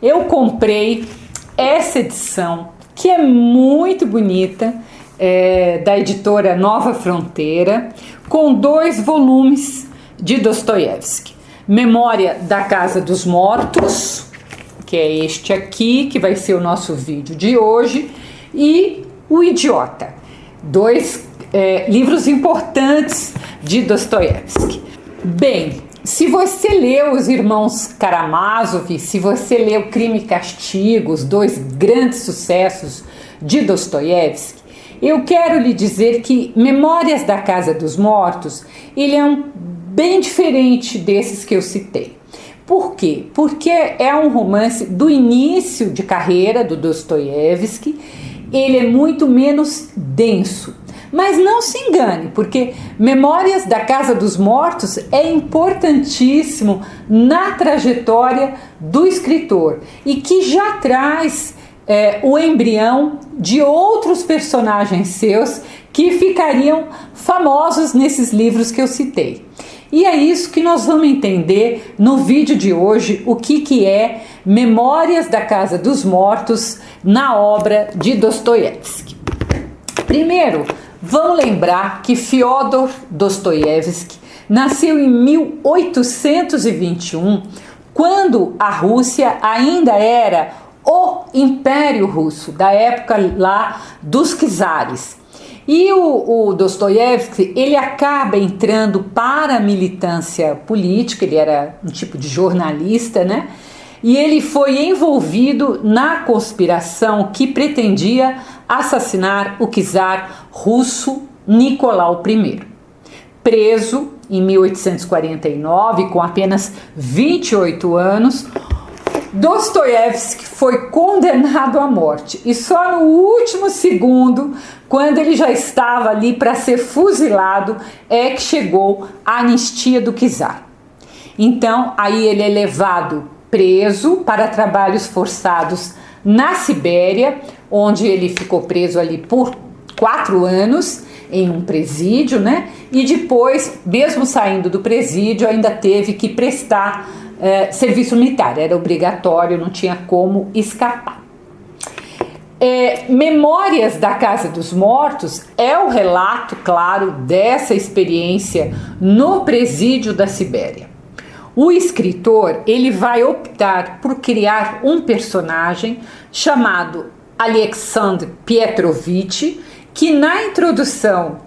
eu comprei essa edição, que é muito bonita, da editora Nova Fronteira, com 2 volumes de Dostoiévski. Memória da Casa dos Mortos, que é este aqui, que vai ser o nosso vídeo de hoje, e O Idiota. 2 livros importantes de Dostoiévski. Bem, se você leu Os Irmãos Karamazov, se você leu Crime e Castigo, os 2 grandes sucessos de Dostoiévski, eu quero lhe dizer que Memórias da Casa dos Mortos, ele é bem diferente desses que eu citei. Por quê? Porque é um romance do início de carreira do Dostoiévski, ele é muito menos denso. Mas não se engane, porque Memórias da Casa dos Mortos é importantíssimo na trajetória do escritor e que já traz o embrião de outros personagens seus que ficariam famosos nesses livros que eu citei. E é isso que nós vamos entender no vídeo de hoje, o que é Memórias da Casa dos Mortos na obra de Dostoiévski. Primeiro, vamos lembrar que Fyodor Dostoiévski nasceu em 1821, quando a Rússia ainda era o Império Russo, da época lá dos czares. E o Dostoiévski, ele acaba entrando para a militância política, ele era um tipo de jornalista, né? E ele foi envolvido na conspiração que pretendia assassinar o czar russo Nicolau I. Preso em 1849, com apenas 28 anos, Dostoiévski foi condenado à morte. E só no último segundo, quando ele já estava ali para ser fuzilado, é que chegou a anistia do czar. Então, aí ele é levado preso para trabalhos forçados na Sibéria, onde ele ficou preso ali por 4 anos em um presídio, né? E depois, mesmo saindo do presídio, ainda teve que prestar serviço militar, era obrigatório, não tinha como escapar. Memórias da Casa dos Mortos é o relato, claro, dessa experiência no presídio da Sibéria. O escritor, ele vai optar por criar um personagem chamado Alexandre Petrovich, que na introdução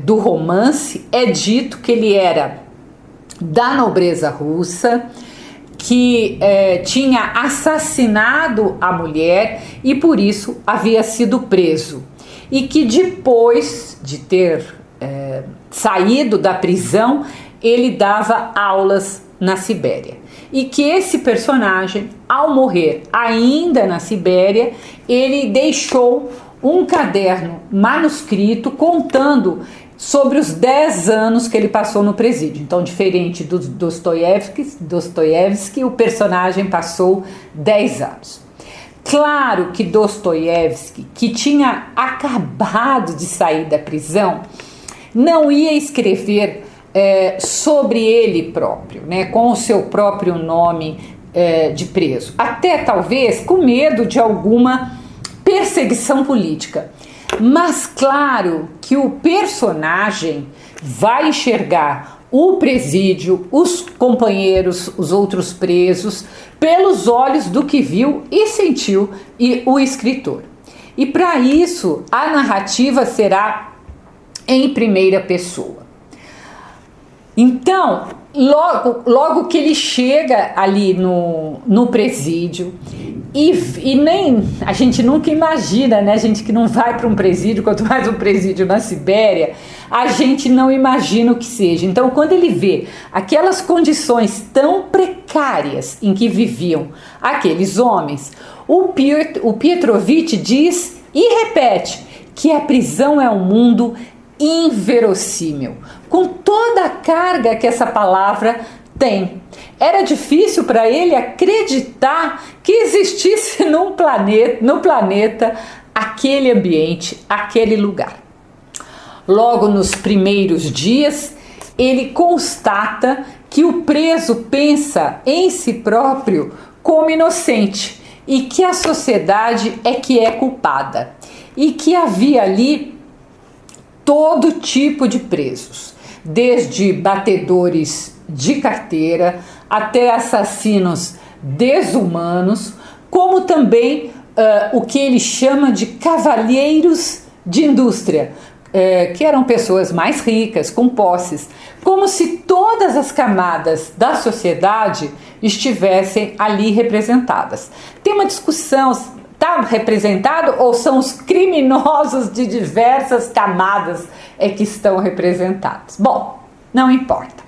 do romance é dito que ele era da nobreza russa, que tinha assassinado a mulher e por isso havia sido preso, e que depois de ter saído da prisão, ele dava aulas na Sibéria, e que esse personagem, ao morrer ainda na Sibéria, ele deixou um caderno manuscrito contando sobre os 10 anos que ele passou no presídio. Então, diferente do Dostoiévski, o personagem passou 10 anos. Claro que Dostoiévski, que tinha acabado de sair da prisão, não ia escrever sobre ele próprio, né, com o seu próprio nome de preso. Até talvez com medo de alguma perseguição política. Mas claro que o personagem vai enxergar o presídio, os companheiros, os outros presos, pelos olhos do que viu e sentiu o escritor. E para isso a narrativa será em primeira pessoa. Então, logo que ele chega ali no presídio, e nem a gente nunca imagina, né? A gente que não vai para um presídio, quanto mais um presídio na Sibéria, a gente não imagina o que seja. Então, quando ele vê aquelas condições tão precárias em que viviam aqueles homens, o Petrovich diz e repete que a prisão é um mundo inverossímil, com toda a carga que essa palavra tem. Era difícil para ele acreditar que existisse no planeta aquele ambiente, aquele lugar. Logo nos primeiros dias, ele constata que o preso pensa em si próprio como inocente e que a sociedade é que é culpada e que havia ali todo tipo de presos, desde batedores de carteira até assassinos desumanos, como também o que ele chama de cavalheiros de indústria, que eram pessoas mais ricas, com posses, como se todas as camadas da sociedade estivessem ali representadas. Tem uma discussão, está representado ou são os criminosos de diversas camadas que estão representados? Bom, não importa.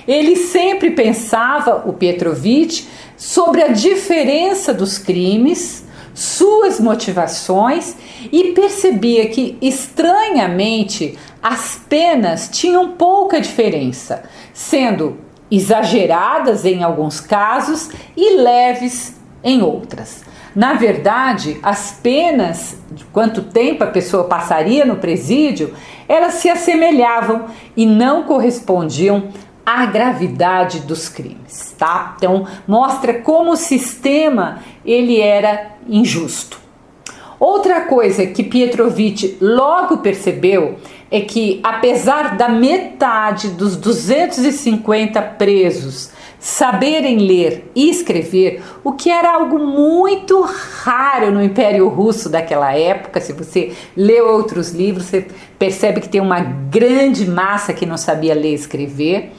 Ele sempre pensava, o Petrovich, sobre a diferença dos crimes, suas motivações, e percebia que, estranhamente, as penas tinham pouca diferença, sendo exageradas em alguns casos e leves em outras. Na verdade, as penas, de quanto tempo a pessoa passaria no presídio, elas se assemelhavam e não correspondiam à gravidade dos crimes, tá? Então, mostra como o sistema ele era injusto. Outra coisa que Petrovich logo percebeu é que, apesar da metade dos 250 presos saberem ler e escrever, o que era algo muito raro no Império Russo daquela época, se você lê outros livros, você percebe que tem uma grande massa que não sabia ler e escrever.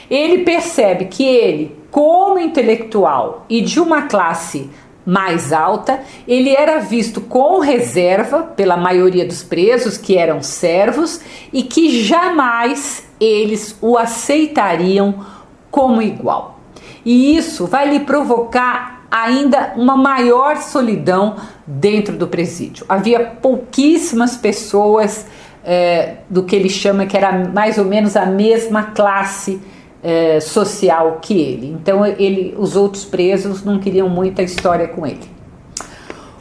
Ele percebe que ele, como intelectual e de uma classe mais alta, ele era visto com reserva pela maioria dos presos, que eram servos, e que jamais eles o aceitariam como igual. E isso vai lhe provocar ainda uma maior solidão dentro do presídio. Havia pouquíssimas pessoas do que ele chama que era mais ou menos a mesma classe social que ele. Então os outros presos não queriam muita história com ele.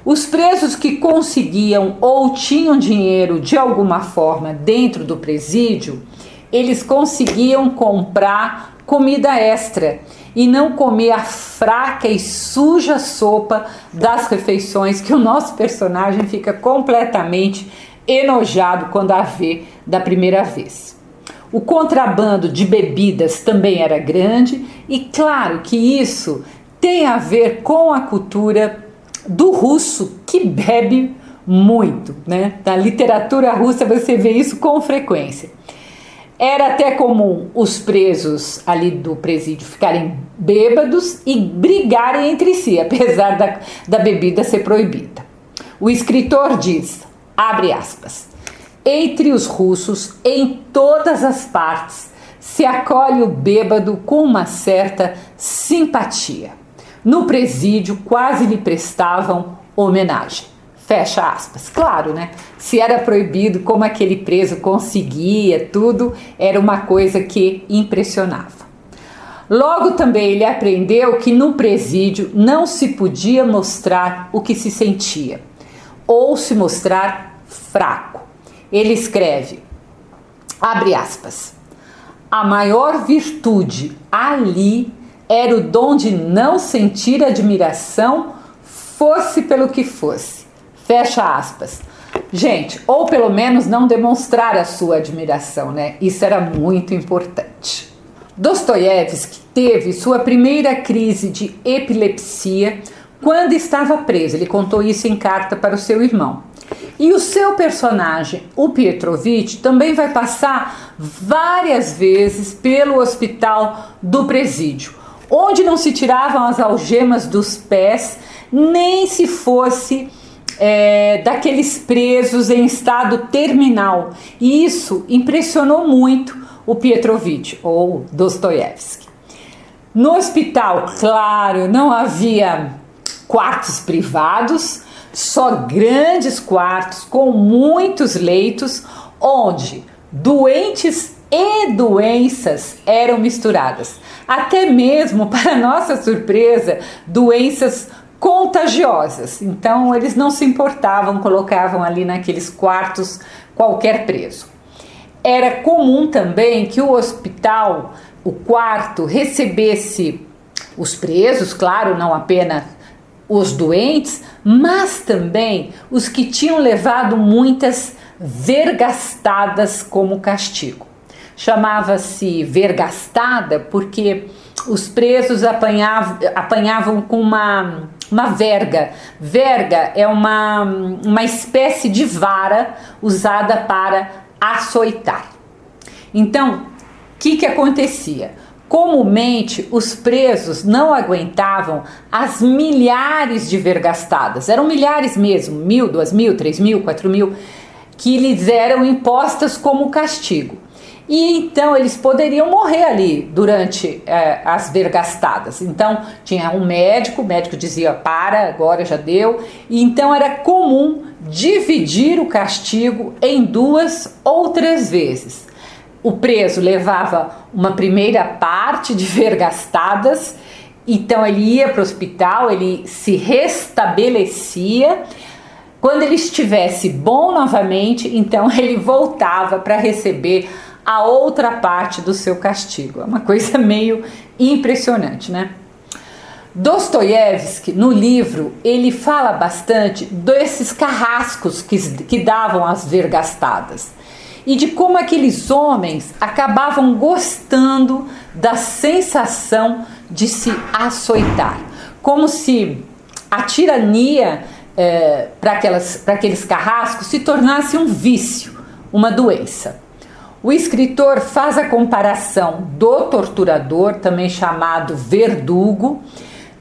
Os presos que conseguiam ou tinham dinheiro de alguma forma dentro do presídio, eles conseguiam comprar comida extra e não comer a fraca e suja sopa das refeições que o nosso personagem fica completamente enojado quando a vê da primeira vez. O contrabando de bebidas também era grande e claro que isso tem a ver com a cultura do russo, que bebe muito, né? Na literatura russa você vê isso com frequência. Era até comum os presos ali do presídio ficarem bêbados e brigarem entre si, apesar da bebida ser proibida. O escritor diz, abre aspas, entre os russos, em todas as partes, se acolhe o bêbado com uma certa simpatia. No presídio quase lhe prestavam homenagem. Fecha aspas. Claro, né? Se era proibido, como aquele preso conseguia, tudo era uma coisa que impressionava. Logo também ele aprendeu que no presídio não se podia mostrar o que se sentia, ou se mostrar fraco. Ele escreve, abre aspas, a maior virtude ali era o dom de não sentir admiração, fosse pelo que fosse. Fecha aspas. Gente, ou pelo menos não demonstrar a sua admiração, né? Isso era muito importante. Dostoiévski teve sua primeira crise de epilepsia quando estava preso. Ele contou isso em carta para o seu irmão. E o seu personagem, o Petrovich, também vai passar várias vezes pelo hospital do presídio, onde não se tiravam as algemas dos pés, nem se fosse daqueles presos em estado terminal. E isso impressionou muito o Petrovich, ou Dostoiévski. No hospital, claro, não havia quartos privados, só grandes quartos com muitos leitos, onde doentes e doenças eram misturadas. Até mesmo, para nossa surpresa, doenças contagiosas. Então eles não se importavam, colocavam ali naqueles quartos qualquer preso. Era comum também que o hospital, o quarto, recebesse Os presos, claro, não apenas os doentes, mas também os que tinham levado muitas vergastadas como castigo. Chamava-se vergastada porque os presos apanhavam com uma verga. Verga é uma espécie de vara usada para açoitar. Então, o que acontecia? Comumente, os presos não aguentavam as milhares de vergastadas, eram milhares mesmo, 1.000, 2.000, 3.000, 4.000, que lhes eram impostas como castigo. E então eles poderiam morrer ali durante as vergastadas. Então tinha um médico, o médico dizia: para, agora já deu. E então era comum dividir o castigo em 2 ou 3 vezes. O preso levava uma primeira parte de vergastadas, então ele ia para o hospital, ele se restabelecia. Quando ele estivesse bom novamente, então ele voltava para receber a outra parte do seu castigo. É uma coisa meio impressionante, né? Dostoiévski, no livro, ele fala bastante desses carrascos que davam as vergastadas e de como aqueles homens acabavam gostando da sensação de se açoitar, como se a tirania para aqueles carrascos se tornasse um vício, uma doença. O escritor faz a comparação do torturador, também chamado verdugo,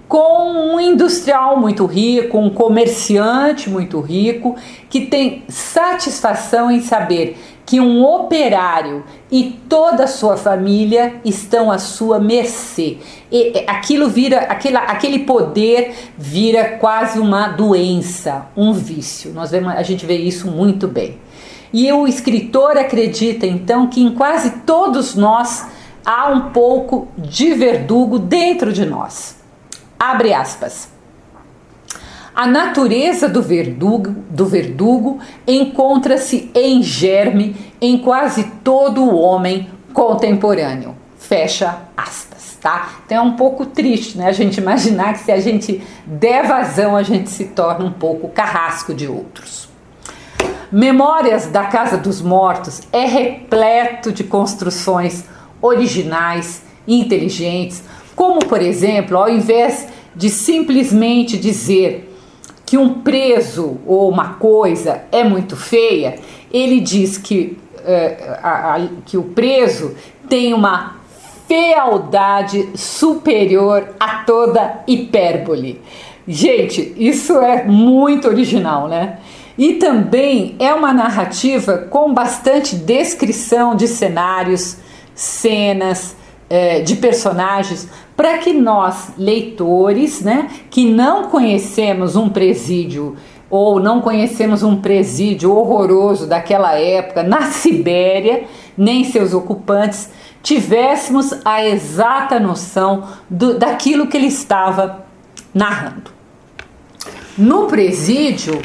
com um industrial muito rico, um comerciante muito rico, que tem satisfação em saber que um operário e toda a sua família estão à sua mercê. E aquilo vira, aquele poder vira quase uma doença, um vício. A gente vê isso muito bem. E o escritor acredita então que em quase todos nós há um pouco de verdugo dentro de nós. Abre aspas. A natureza do verdugo encontra-se em germe em quase todo o homem contemporâneo. Fecha aspas, tá? Então é um pouco triste, né? A gente imaginar que se a gente der vazão, a gente se torna um pouco carrasco de outros. Memórias da Casa dos Mortos é repleto de construções originais e inteligentes, como, por exemplo, ao invés de simplesmente dizer que um preso ou uma coisa é muito feia, ele diz que o preso tem uma fealdade superior a toda hipérbole. Gente, isso é muito original, né? E também é uma narrativa com bastante descrição de cenários, cenas, de personagens, para que nós, leitores, né, que não conhecemos um presídio ou não conhecemos um presídio horroroso daquela época na Sibéria, nem seus ocupantes, tivéssemos a exata noção daquilo que ele estava narrando. No presídio,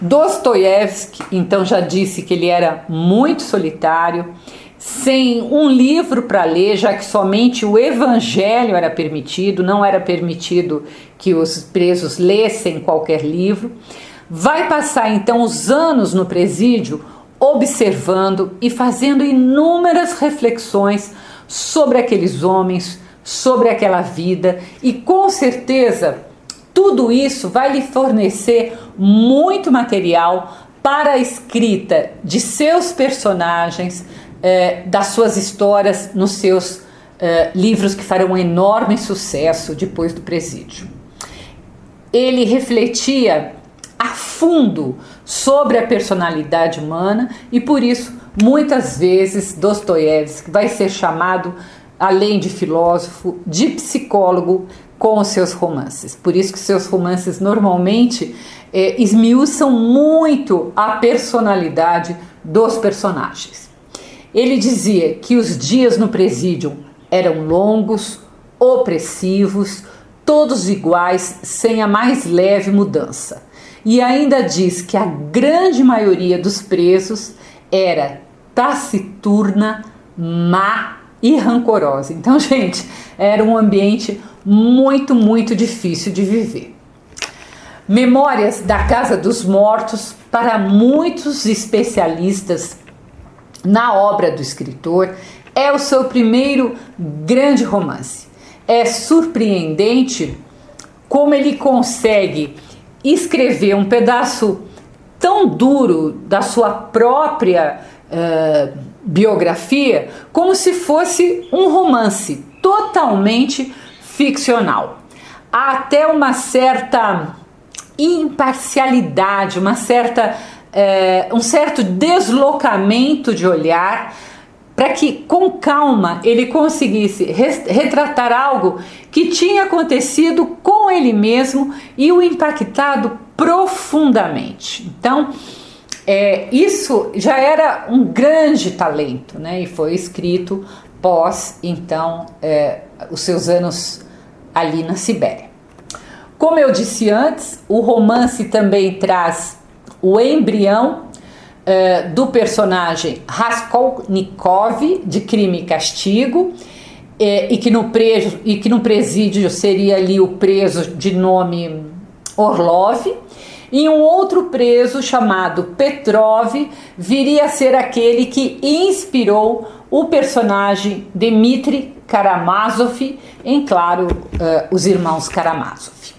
Dostoiévski, então, já disse que ele era muito solitário, sem um livro para ler, já que somente o Evangelho era permitido, não era permitido que os presos lessem qualquer livro. Vai passar então os anos no presídio observando e fazendo inúmeras reflexões sobre aqueles homens, sobre aquela vida, e com certeza tudo isso vai lhe fornecer muito material para a escrita de seus personagens, das suas histórias, nos seus livros que farão um enorme sucesso depois do presídio. Ele refletia a fundo sobre a personalidade humana e por isso muitas vezes Dostoiévski vai ser chamado, além de filósofo, de psicólogo com os seus romances. Por isso que seus romances normalmente esmiuçam muito a personalidade dos personagens. Ele dizia que os dias no presídio eram longos, opressivos, todos iguais, sem a mais leve mudança. E ainda diz que a grande maioria dos presos era taciturna, má e rancorosa. Então, gente, era um ambiente muito, muito difícil de viver. Memórias da Casa dos Mortos, para muitos especialistas na obra do escritor, é o seu primeiro grande romance. É surpreendente como ele consegue escrever um pedaço tão duro da sua própria biografia como se fosse um romance totalmente ficcional. Há até uma certa imparcialidade, um certo deslocamento de olhar para que com calma ele conseguisse retratar algo que tinha acontecido com ele mesmo e o impactado profundamente. Então, isso já era um grande talento, né? E foi escrito pós, então, os seus anos ali na Sibéria. Como eu disse antes, o romance também traz o embrião do personagem Raskolnikov, de Crime e Castigo, e que no presídio seria ali o preso de nome Orlov, e um outro preso chamado Petrov viria a ser aquele que inspirou o personagem Dmitry Karamazov em, claro, Os Irmãos Karamazov.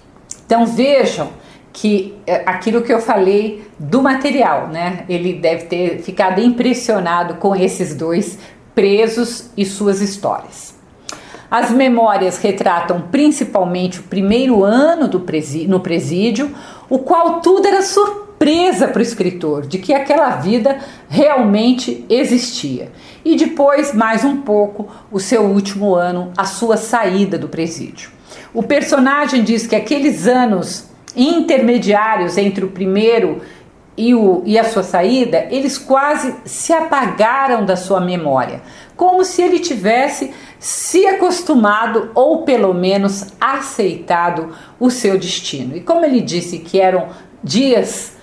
Então vejam que aquilo que eu falei do material, né? Ele deve ter ficado impressionado com esses dois presos e suas histórias. As memórias retratam principalmente o primeiro ano no presídio, o qual tudo era surpresa para o escritor, de que aquela vida realmente existia. E depois, mais um pouco, o seu último ano, a sua saída do presídio. O personagem diz que aqueles anos intermediários entre o primeiro e a sua saída, eles quase se apagaram da sua memória, como se ele tivesse se acostumado ou pelo menos aceitado o seu destino. E como ele disse que eram dias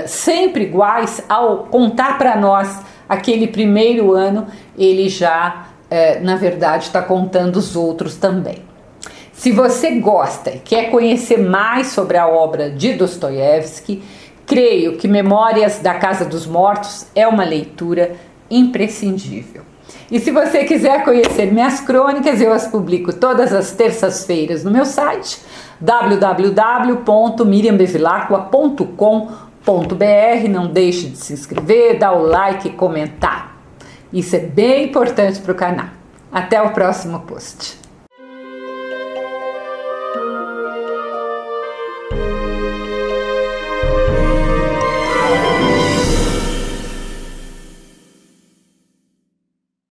sempre iguais, ao contar para nós aquele primeiro ano, ele já, na verdade, está contando os outros também. Se você gosta e quer conhecer mais sobre a obra de Dostoiévski, creio que Memórias da Casa dos Mortos é uma leitura imprescindível. E se você quiser conhecer minhas crônicas, eu as publico todas as terças-feiras no meu site www.miriambevilacqua.com.br. Não deixe de se inscrever, dar o like e comentar. Isso é bem importante para o canal. Até o próximo post.